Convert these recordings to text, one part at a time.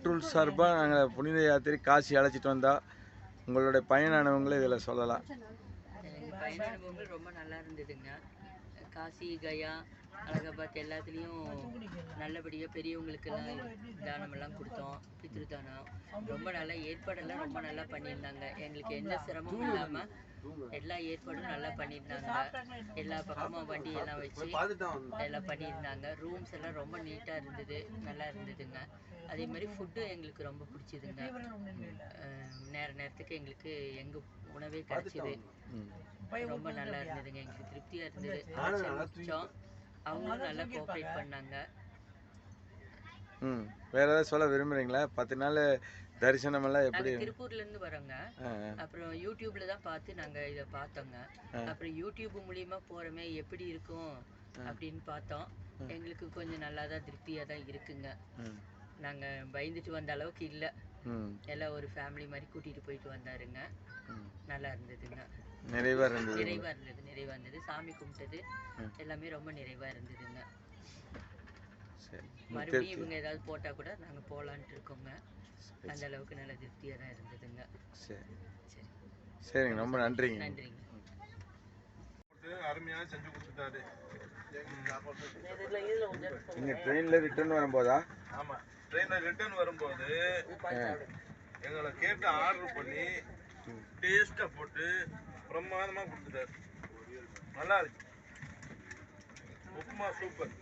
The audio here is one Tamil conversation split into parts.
டூல்ஸ் சார்பாக நாங்கள் புனித யாத்திரை காசி அழைச்சிட்டு வந்தோம். உங்களுடைய பயண அனுபவங்களை இதில் சொல்லலாம். பயண அனுபவங்கள் ரொம்ப நல்லா இருந்ததுங்க. காசி, கயா, அலகாபாத் எல்லாத்துலேயும் நல்லபடியாக பெரியவங்களுக்கெல்லாம் தானமெல்லாம் கொடுத்தோம். பித்ரு தானம் ரொம்ப நல்லா ஏற்பாடெல்லாம் ரொம்ப நல்லா பண்ணியிருந்தாங்க. எங்களுக்கு எந்த சிரமமும் இல்லாமல் எல்லா ஏற்பாடும் நல்லா பண்ணியிருந்தாங்க. எல்லா பக்கமும் வண்டி எல்லாம் வச்சு எல்லாம் பண்ணியிருந்தாங்க. ரூம்ஸ் எல்லாம் ரொம்ப நீட்டாக இருந்தது, நல்லா இருந்ததுங்க. அதே மாதிரி ஃபுட்டு எங்களுக்கு ரொம்ப பிடிச்சிதுங்க. நேரத்துக்கு எங்களுக்கு எங்கள் உணவே கிடச்சிது. ரொம்ப நல்லா இருந்ததுங்க. எங்களுக்கு திருப்தியாக இருந்தது. அவங்களும் நல்லா கோஆப்ரேட் பண்ணாங்க. வேற ஏதாவது சொல்ல விரும்புறீங்களா? 10 நாள் தரிசனம் எல்லாம் எப்படி? திருப்பூர்ல இருந்து வரோங்க. அப்புறம் யூடியூப்ல தான் பார்த்து நாங்க இதை பார்த்தோங்க. அப்புறம் யூடியூப் மூலியமா போறமே எப்படி இருக்கும் அப்படின்னு பார்த்தோம். எங்களுக்கு கொஞ்சம் நல்லா தான் திருப்தியா தான் இருக்குங்க. நாங்க பயந்துட்டு வந்த அளவுக்கு இல்ல. எல்லாம் ஒரு ஃபேமிலி மாதிரி கூட்டிட்டு போயிட்டு வந்தாருங்க. நல்லா இருந்ததுங்க. நிறைவா இருந்தது. சாமி கும்பிட்டது எல்லாமே ரொம்ப நிறைவா இருந்ததுங்க. மறுபடியும் இவங்க ஏதாவது போட்டா கூட நாங்க போலான்ட்டு இருக்கோங்க. அந்த அளவுக்கு நல்ல திருப்தியா தான் இருந்ததுங்க. சரிங்க, ரொம்ப நன்றிங்க. அருமையா செஞ்சு கொடுத்துட்டாரு. நீங்க ட்ரெயின்ல ரிட்டர்ன் வரும்போதா? ஆமா, ட்ரெயின்ல ரிட்டர்ன் வரும்போது எங்களை கேட்டு ஆர்டர் பண்ணி டேஸ்டா போட்டு பிரமாதமா கொடுத்துட்டாரு. நல்லா இருக்கு. உப்புமா சூப்பர்.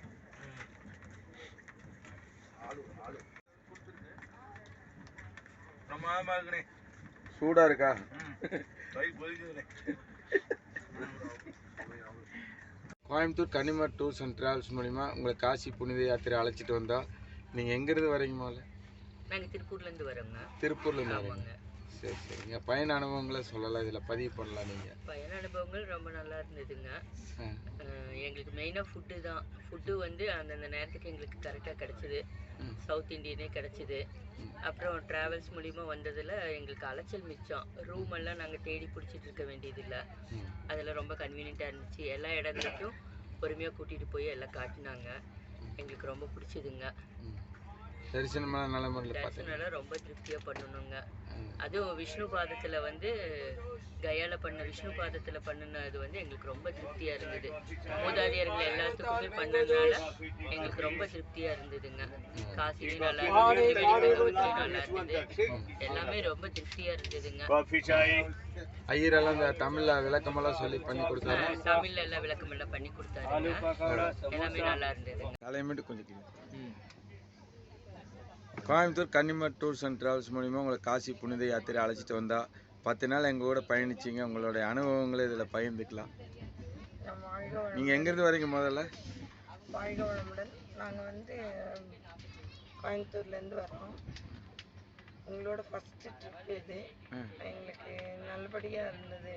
பிரமாதமா இருக்குனே. சூடா இருக்கா? கோயம்புத்தூர் கனிமர் டூர்ஸ் அண்ட் டிராவல்ஸ் மூலிமா உங்களை காசி புனித யாத்திரை அழைச்சிட்டு வந்தோம். நீங்கள் எங்கேருந்து வரீங்க முதல்ல? நாங்கள் திருப்பூர்லேருந்து வரோங்க. திருப்பூர்லேருந்து வரீங்க. சரி சரிங்க. பயண அனுபவங்களை சொல்லலாம், இதில் பதிவு பண்ணலாம். நீங்கள் பயண அனுபவங்கள் ரொம்ப நல்லா இருந்ததுங்க. எங்களுக்கு மெயினாக ஃபுட்டு தான். ஃபுட்டு வந்து அந்தந்த நேரத்துக்கு எங்களுக்கு கரெக்டாக கிடச்சிது. சவுத் இண்டியனே கிடச்சிது. அப்புறம் ட்ராவல்ஸ் மூலிமா வந்ததில் எங்களுக்கு அலைச்சல் மிச்சம். ரூம் எல்லாம் நாங்கள் தேடி பிடிச்சிட்டு இருக்க வேண்டியதில்லை. அதில் ரொம்ப கன்வீனியண்ட்டாக இருந்துச்சு. எல்லா இடங்களுக்கும் பொறுமையாக கூட்டிகிட்டு போய் எல்லாம் காட்டினாங்க. எங்களுக்கு ரொம்ப பிடிச்சதுங்க. தரிசனமான நல்ல முறையில் தரிசனம் ரொம்ப திருப்தியாக பண்ணணுங்க. அதுவும் விஷ்ணு பாதத்தில் வந்து கயால பண்ண விஷ்ணு பாதத்தில் பண்ணினது வந்து எங்களுக்கு ரொம்ப திருப்தியாக இருந்தது. மூதாதையர்கள் எல்லாத்துக்குமே பண்ணதுனால எங்களுக்கு ரொம்ப திருப்தியாக இருந்ததுங்க. காசிலையும் நல்லா இருந்தது, நல்லா இருந்தது. எல்லாமே ரொம்ப திருப்தியாக இருந்ததுங்க. ஐயரெல்லாம் இந்த தமிழ்ல விளக்கமெல்லாம் சொல்லி பண்ணி கொடுத்தாரு. தமிழ்ல எல்லாம் விளக்கமெல்லாம் பண்ணி கொடுத்தாருங்க. எல்லாமே நல்லா இருந்ததுங்க. தலைமைட்டு கொஞ்சம் கோயம்புத்தூர் கன்னிமர் டூர்ஸ் அண்ட் டிராவல்ஸ் மூலிமா உங்களை காசி புனித யாத்திரை அழைச்சிட்டு வந்தால் 10 நாள் எங்கள் கூட பயணிச்சிங்க. உங்களுடைய அனுபவங்களை இதில் பகிர்ந்துக்கலாம். நீங்கள் எங்கேருந்து வரீங்க முதல்ல? வாழ்க வளமுடன். நாங்கள் வந்து கோயம்புத்தூர்லேருந்து வரோம். உங்களோட ஃபஸ்ட்டு ட்ரிப் இது. எங்களுக்கு நல்லபடியாக இருந்தது.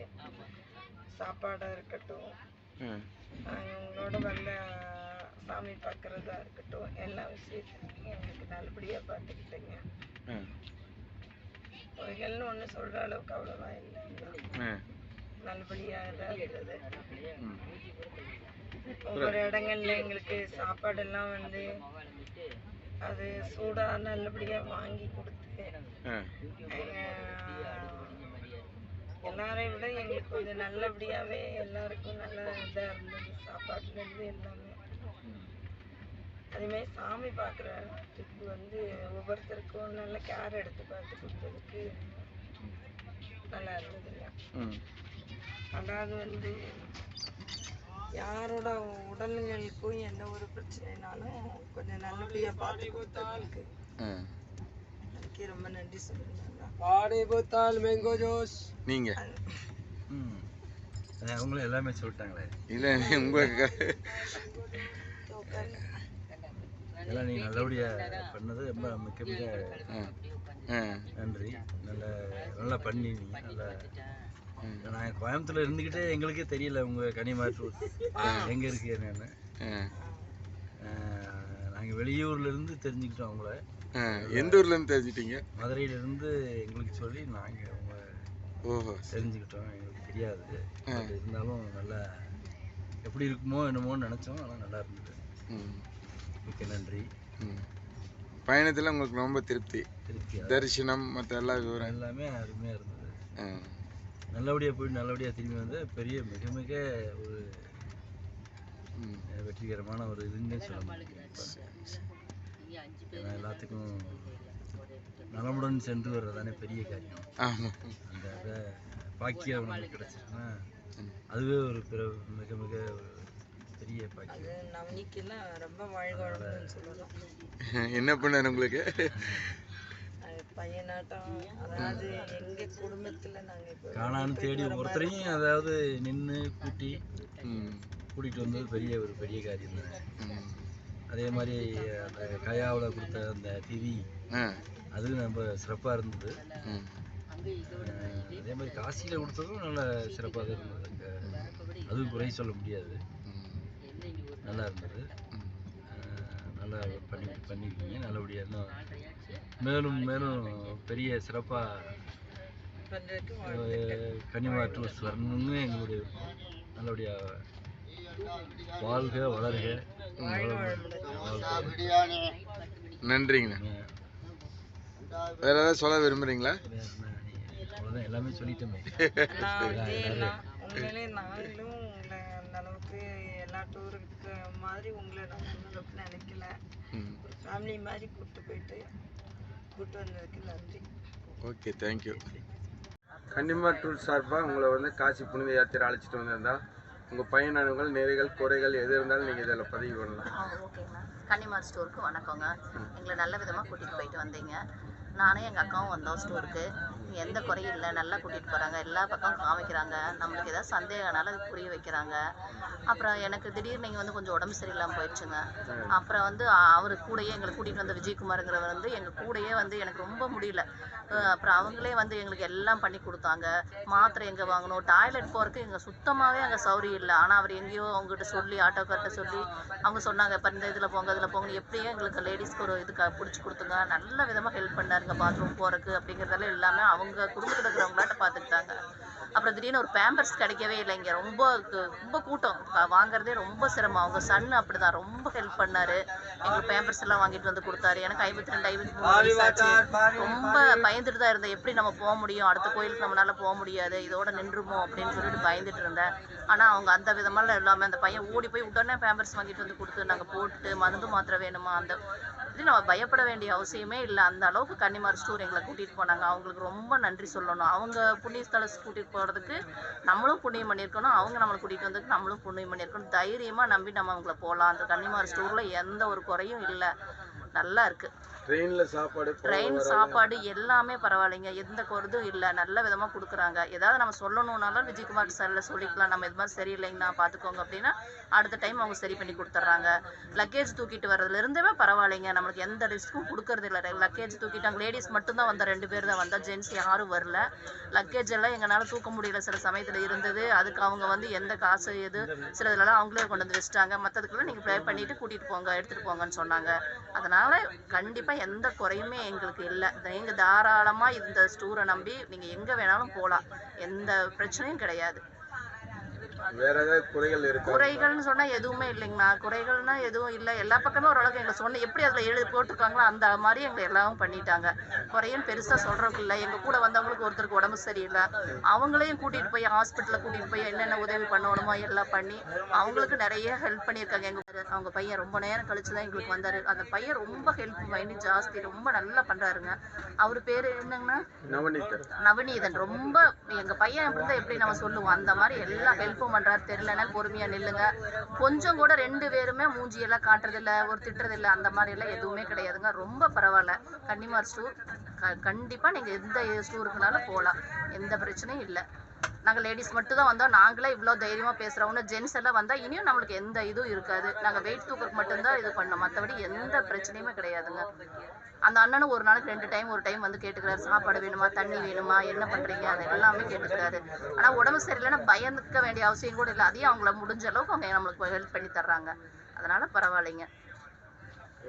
சாப்பாடாக இருக்கட்டும், உங்களோட வந்த சாமி பார்க்குறதா இருக்கட்டும், எல்லா விஷயத்துலையும் எங்களுக்கு நல்லபடியாக பார்த்துக்கிட்டேங்க. குறைகள்னு ஒன்று சொல்கிற அளவுக்கு அவ்வளோதான் இல்லைங்க. நல்லபடியாக தான் இருந்தது. ஒவ்வொரு இடங்கள்ல எங்களுக்கு சாப்பாடெல்லாம் வந்து அது சூடாக நல்லபடியாக வாங்கி கொடுத்து எல்லாரையும் விட எங்களுக்கு கொஞ்சம் நல்லபடியாகவே எல்லாருக்கும் நல்ல இதாக இருந்தது. சாப்பாட்டுலேருந்து எல்லாமே. அதேமாதிரி சாமி பார்க்குற ட்ரிப்பு வந்து ஒவ்வொருத்தருக்கும் நல்ல கேர் எடுத்து பார்த்து கொடுத்ததுக்கு நல்லா இருந்ததுங்க. அதாவது வந்து யாரோட உடல்களுக்கும் எந்த ஒரு பிரச்சனைனாலும் கொஞ்சம் நல்லபடியாக பார்த்து கொடுத்ததுக்கு அதுக்கே ரொம்ப நன்றி சொல்லுங்க. நீங்கள் அவங்களும் எல்லாமே சொல்லிட்டாங்களே. இல்லை, உங்களுக்கு எல்லாம் நீங்கள் நல்லபடியாக பண்ணது ரொம்ப மிக்க நன்றி. நல்லா பண்ணி நீங்கள் நல்லா. நாங்கள் கோயம்புத்தூர்ல இருந்துக்கிட்டே எங்களுக்கே தெரியல உங்கள் கனிமர் டூர் எங்கே இருக்கு என்னன்னு. நாங்கள் வெளியூர்லேருந்து தெரிஞ்சுக்கிட்டோம் உங்களை. எந்த ஊர்லேருந்து தெரிஞ்சிட்டீங்க? மதுரையிலேருந்து எங்களுக்கு சொல்லி நாங்கள் உங்களை தெரிஞ்சுக்கிட்டோம். எங்களுக்கு தெரியாது. இருந்தாலும் நல்லா எப்படி இருக்குமோ என்னமோன்னு நினச்சோம். ஆனால் நல்லா இருந்தது. மிக்க நன்றி. பயணத்தில் உங்களுக்கு ரொம்ப திருப்தி, திருப்தியாக தரிசனம் மற்ற எல்லா விவரம் எல்லாமே அருமையாக இருந்தது. ஆ. நல்லபடியாக போய் நல்லபடியாக திரும்பி வந்து பெரிய மிக மிக ஒரு வெற்றிகரமான ஒரு இதுன்னு சொல்ல முடியும். ஏன்னா எல்லாத்துக்கும் நலமுடன் சென்று வர்றதானே பெரிய காரியம். ஆமாம். அந்த இதை பாக்கியம் நமக்கு கிடச்சிச்சுன்னா அதுவே ஒரு மிக மிக ஒரு பெரிய பாக்கியம். அது நவனிக்கெல்லாம் ரொம்ப வாழ்க வளமுன்னு சொல்லலாம். என்ன பண்ணார் உங்களுக்கு? அது பையனாட்டம், அதாவது எங்க குடும்பத்துல நாங்க இப்போ காணான்னு தேடி ஒருத்தரையும் அதாவது நின்று கூட்டிகிட்டு வந்தது ஒரு பெரிய காரியம் தான். அதே மாதிரி அந்த கயாவில் கொடுத்த அந்த திதி அதுவும் ரொம்ப சிறப்பாக இருந்தது. அதே மாதிரி காசியில் கொடுத்ததும் நல்ல சிறப்பாக தான் இருந்தது. அதுவும் குறை சொல்ல முடியாது, நல்லா இருந்தது. நல்லா பண்ணியிருக்கீங்க. நல்லபடியாக இன்னும் மேலும் மேலும் பெரிய சிறப்பாக கன்னிமார் டூர்ஸ் வரணும்னு எங்களுடைய நல்லபடியாக வாழ்க வளர்க. நன்றிங்கண்ணா. வேற ஏதாவது சொல்ல விரும்புறீங்களா? அவ்வளோதான், எல்லாமே சொல்லிட்டோமே. உண்மையிலே நாங்களும் உங்களை அந்த அளவுக்கு எல்லா டூருக்கு மாதிரி உங்களை நான் அந்த அளவுக்கு நினைக்கல. ஒரு ஃபேமிலி மாதிரி கூப்பிட்டு வந்ததுக்கு நன்றி. Okay, thank you. கன்னிமார் டூர் சார்பாக உங்களை வந்து காசி புனித யாத்திரை அழைச்சிட்டு வந்திருந்தா உங்கள் பயணங்கள் நிறைகள் குறைகள் எது இருந்தாலும் நீங்கள் இதில் பதிவு பண்ணலாம். ஓகேங்கண்ணா. கன்னிமார் ஸ்டோருக்கு வணக்கங்க. எங்களை நல்ல விதமாக கூட்டிகிட்டு போயிட்டு வந்தீங்க. நானும் எங்கள் அக்காவும் வந்தோம் ஸ்டோருக்கு. எந்த குறையும் இல்லை, நல்லா கூட்டிகிட்டு போகிறாங்க, எல்லா பக்கம் காமிக்கிறாங்க, நம்மளுக்கு ஏதாவது சந்தேகனால அது புரிய வைக்கிறாங்க. அப்புறம் எனக்கு திடீர்னு நீங்கள் வந்து கொஞ்சம் உடம்பு சரியில்லாமல் போயிடுச்சுங்க. அப்புறம் வந்து அவர் கூடயே எங்களை கூட்டிகிட்டு வந்த விஜயகுமாருங்கிறவர் வந்து எங்கள் கூடயே வந்து எனக்கு ரொம்ப முடியல. அப்புறம் அவங்களே வந்து எங்களுக்கு எல்லாம் பண்ணி கொடுத்தாங்க. மாத்திரை எங்கே வாங்கணும், டாய்லெட் போகிறதுக்கு எங்கள் சுத்தமாகவே அங்கே சௌரியம் இல்லை. ஆனால் அவர் எங்கேயோ அவங்ககிட்ட சொல்லி ஆட்டோக்கார்ட்ட சொல்லி அவங்க சொன்னாங்க, இப்போ இந்த இதில் போங்க அதில் போங்க, எப்படியே எங்களுக்கு லேடிஸ்க்கு ஒரு இதுக்கு பிடிச்சி கொடுத்துங்க. நல்ல விதமாக ஹெல்ப் பண்ணாருங்க, பாத்ரூம் போகிறதுக்கு அப்படிங்கிறதெல்லாம் எல்லாமே அவங்க குடும்பத்தில் இருக்கிறவங்களாட்ட பார்த்துக்கிட்டாங்க. அப்புறம் திடீர்னு ஒரு பேம்பர்ஸ் கிடைக்கவே இல்லை. இங்கே ரொம்ப கூட்டம், வாங்குறதே ரொம்ப சிரமம். அவங்க சன் அப்படிதான் ரொம்ப ஹெல்ப் பண்ணாரு. எங்களுக்கு பேம்பர்ஸ் எல்லாம் வாங்கிட்டு வந்து கொடுத்தாரு. எனக்கு 52-53 வயசு ஆச்சு. ரொம்ப பயந்துட்டு தான் இருந்தேன், எப்படி நம்ம போக முடியும், அடுத்த கோயிலுக்கு நம்மளால போக முடியாது, இதோட நின்றுமோ அப்படின்னு சொல்லிட்டு பயந்துட்டு இருந்தேன். ஆனால் அவங்க அந்த விதமெல்லாம் எல்லாமே அந்த பையன் ஓடி போய் உடனே பேம்பர்ஸ் வாங்கிட்டு வந்து கொடுத்து நாங்கள் போட்டு மருந்து மாத்திரை வேணுமா அந்த இது நம்ம பயப்பட வேண்டிய அவசியமே இல்லை. அந்த அளவுக்கு கன்னிமார் ஸ்டோர் எங்களை கூட்டிகிட்டு போனாங்க. அவங்களுக்கு ரொம்ப நன்றி சொல்லணும். அவங்க புண்ணிய ஸ்தலம் கூட்டிகிட்டு போகிறதுக்கு நம்மளும் புண்ணியம் பண்ணியிருக்கணும், அவங்க நம்மளை கூட்டிகிட்டு வந்ததுக்கு நம்மளும் புண்ணியம் பண்ணியிருக்கணும். தைரியமாக நம்பி நம்ம அவங்கள போகலாம். அந்த கன்னிமார் ஸ்டோரில் எந்த ஒரு குறையும் இல்லை, நல்லா இருக்குது. ட்ரெயின் சாப்பாடு எல்லாமே பரவாயில்லைங்க, எந்த குறதும் இல்லை, நல்ல விதமாக கொடுக்குறாங்க. ஏதாவது நம்ம சொல்லணுன்னாலும் விஜயகுமார் சாரில் சொல்லிக்கலாம், நம்ம இது மாதிரி சரியில்லைங்கண்ணா பார்த்துக்கோங்க அப்படின்னா அடுத்த டைம் அவங்க சரி பண்ணி கொடுத்துட்றாங்க. லக்கேஜ் தூக்கிட்டு வர்றதுலேருந்துமே பரவாயில்லைங்க, நம்மளுக்கு எந்த ரிஸ்க்கும் கொடுக்கறது இல்லை. லக்கேஜ் தூக்கிட்டாங்க, லேடிஸ் மட்டும்தான் வந்தால் 2 பேர் தான் வந்தால், ஜென்ஸ் யாரும் வரல. லக்கேஜ் எல்லாம் எங்களால் தூக்க முடியல, சில சமயத்தில் இருந்தது. அதுக்கு அவங்க வந்து எந்த காசு எது சில இதெல்லாம் அவங்களே கொண்டு வந்து வச்சுட்டாங்க. மற்றதுக்குள்ள நீங்கள் ப்ளே பண்ணிவிட்டு கூட்டிகிட்டு போங்க, எடுத்துகிட்டு போங்கன்னு சொன்னாங்க. அதனால் கண்டிப்பாக எந்த குறையுமே எங்களுக்கு இல்லை. நீங்கள் தாராளமாக இந்த ஸ்டோரை நம்பி நீங்கள் எங்கே வேணாலும் போகலாம், எந்த பிரச்சனையும் கிடையாது. வேற ஏதாவது குறைகள் இருக்கு? குறைகள்னு சொன்னா எதுவுமே இல்லைங்கண்ணா. குறைகள்னா எதுவும் இல்லை, எல்லா பக்கமும் ஓரளவுக்கு எங்களை சொன்ன எப்படி அதில் எழுதி போட்டிருக்காங்களோ அந்த மாதிரி எங்களை எல்லாரும் பண்ணிட்டாங்க. குறையும் பெருசாக சொல்கிறதுக்கு இல்லை. எங்கள் கூட வந்தவங்களுக்கு ஒருத்தருக்கு உடம்பு சரியில்லை, அவங்களையும் கூட்டிகிட்டு போய் ஹாஸ்பிட்டலில் கூட்டிகிட்டு போய் என்னென்ன உதவி பண்ணணுமோ எல்லாம் பண்ணி அவங்களுக்கு நிறைய ஹெல்ப் பண்ணியிருக்காங்க. அவங்க பையன் ரொம்ப நேரம் கழிச்சு தான் எங்களுக்கு வந்தார். அந்த பையன் ரொம்ப ஹெல்ப் பண்ணி ஜாஸ்தி ரொம்ப நல்லா பண்ணுறாருங்க. அவர் பேர் என்னங்கண்ணா? நவநீதன். ரொம்ப எங்கள் பையன் இருந்தால் எப்படி நம்ம சொல்லுவோம் அந்த மாதிரி எல்லா ஹெல்ப்பும் பண்ணுறாரு. தெரியலன்னா பொறுமையாக நில்லுங்க, கொஞ்சம் கூட 2 பேருமே மூஞ்சியெல்லாம் காட்டுறதில்ல, ஒரு திட்டுறதில்லை, அந்த மாதிரி எல்லாம் எதுவுமே கிடையாதுங்க. ரொம்ப பரவாயில்ல. கன்னிமார் ஸ்டோர் கண்டிப்பாக நீங்கள் எந்த ஸ்டோருக்குனாலும் போகலாம், எந்த பிரச்சனையும் இல்லை. நாங்கள் லேடிஸ் மட்டும் தான் வந்தோம், நாங்களே இவ்வளோ தைரியமாக பேசுகிறவங்க. ஜென்ஸ் எல்லாம் வந்தால் இனியும் நம்மளுக்கு எந்த இதுவும் இருக்காது. நாங்கள் வெயிட் தூக்கிறதுக்கு மட்டும்தான் இது பண்ணோம், மற்றபடி எந்த பிரச்சனையுமே கிடையாதுங்க. அந்த அண்ணனும் ஒரு நாளைக்கு ஒரு டைம் வந்து கேட்டுக்கிறாரு, சாப்பாடு வேணுமா, தண்ணி வேணுமா, என்ன பண்ணுறீங்க, அது எல்லாமே கேட்டுக்கிறாரு. ஆனால் உடம்பு சரியில்லைன்னா பயந்துக்க வேண்டிய அவசியம் கூட இல்லை. அதையும் அவங்கள முடிஞ்ச அளவுக்கு அவங்க நம்மளுக்கு ஹெல்ப் பண்ணி தர்றாங்க. அதனால் பரவாயில்லைங்க.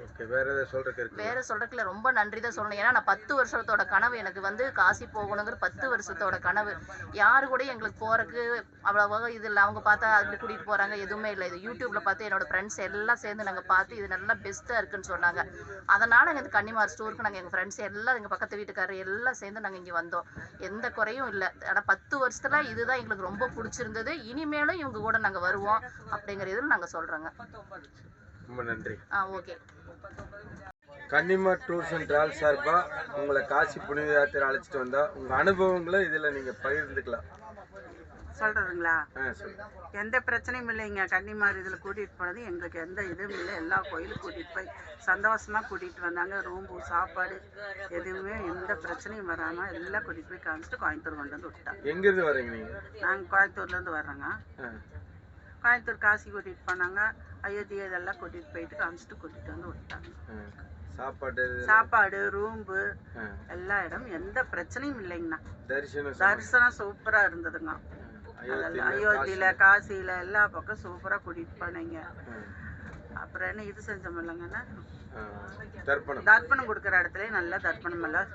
ஓகே, வேற ஏதாவது சொல்றதுக்கு இருக்கு? வேற சொல்றதுக்குல ரொம்ப நன்றி தான் சொல்லணும். ஏன்னா நான் 10 வருஷத்தோட கனவு எனக்கு வந்து காசி போகணுங்கிற 10 வருஷத்தோட கனவு. யாரு கூட எங்களுக்கு போறதுக்கு அவ்வளவா இது இல்லை. அவங்க பார்த்தா அப்படி கூட்டிட்டு போறாங்க, எதுவுமே இல்லை. இது யூடியூப்ல பார்த்து என்னோட ஃப்ரெண்ட்ஸ் எல்லாம் சேர்ந்து நாங்கள் பார்த்து இது நல்லா பெஸ்ட்டாக இருக்குன்னு சொன்னாங்க. அதனால இந்த கன்னிமார் ஸ்டோருக்கு நாங்கள் எங்கள் ஃப்ரெண்ட்ஸ் எல்லாம் எங்கள் பக்கத்து வீட்டுக்காரர் எல்லாம் சேர்ந்து நாங்கள் இங்கே வந்தோம். எந்த குறையும் இல்லை. ஆனால் 10 வருஷத்துல இதுதான் எங்களுக்கு ரொம்ப பிடிச்சிருந்தது. இனிமேலும் இவங்க கூட நாங்கள் வருவோம் அப்படிங்கிற இதில் நாங்கள் சொல்றோங்க. ரொம்ப நன்றி. Okay. Kannimar tours and travels சார்பா உங்களை காசி புனித யாத்திரை அழைச்சிட்டு வந்தா உங்க அனுபவங்களை இதுல நீங்க பகிர்ந்துக்கலாம். சொல்றதுங்களா? சொல்லுங்க. எந்த பிரச்சனையும் இல்லைங்க. கன்னிமார் இதில் கூட்டிகிட்டு போனது எங்களுக்கு எந்த இதுவும் இல்லை. எல்லா கோயிலும் கூட்டிகிட்டு போய் சந்தோஷமாக கூட்டிகிட்டு வந்தாங்க. ரூம்பு சாப்பாடு எதுவுமே எந்த பிரச்சனையும் வராமல் எல்லாம் கூட்டிகிட்டு போய் காமிச்சிட்டு கோயம்புத்தூர் கொண்டு வந்து விட்டாங்க. எங்கேருந்து வரீங்க நீங்க? நாங்கள் கோயம்புத்தூர்லேருந்து வர்றோங்க. கோயம்புத்தூர் காசி கூட்டிகிட்டு போனாங்க. அயோத்தி இதெல்லாம் கூட்டிகிட்டு போயிட்டு காமிச்சிட்டு கூட்டிகிட்டு வந்து விட்டாங்க. சாப்பாடு ரூம்பு எல்லா இடம் எந்த பிரச்சனையும் இல்லைங்கண்ணா. தரிசனம் சூப்பரா இருந்ததுங்க. அயோத்தியில காசியில எல்லா பக்கம் சூப்பரா கூட்டிட்டு போனீங்க. அப்புறம் என்ன இது செஞ்சோம் இல்லைங்கன்னா தர்ப்பணம் கொடுக்குற இடத்துல நல்லா தர்ப்பணம் எல்லாம்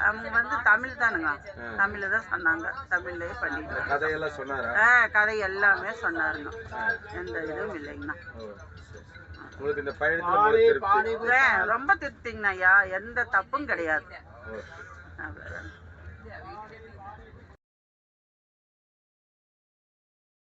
அவங்க வந்து தமிழ் தானுங்க. தமிழ்ல தான் சொன்னாங்க. தமிழ்லயே பண்ணிட்டு கதை எல்லாமே சொன்னாருங்க. எந்த இதுவும் இல்லைங்கண்ணா. ரொம்ப திருப்திங்கண்ணா. எந்த தப்பும் கிடையாது.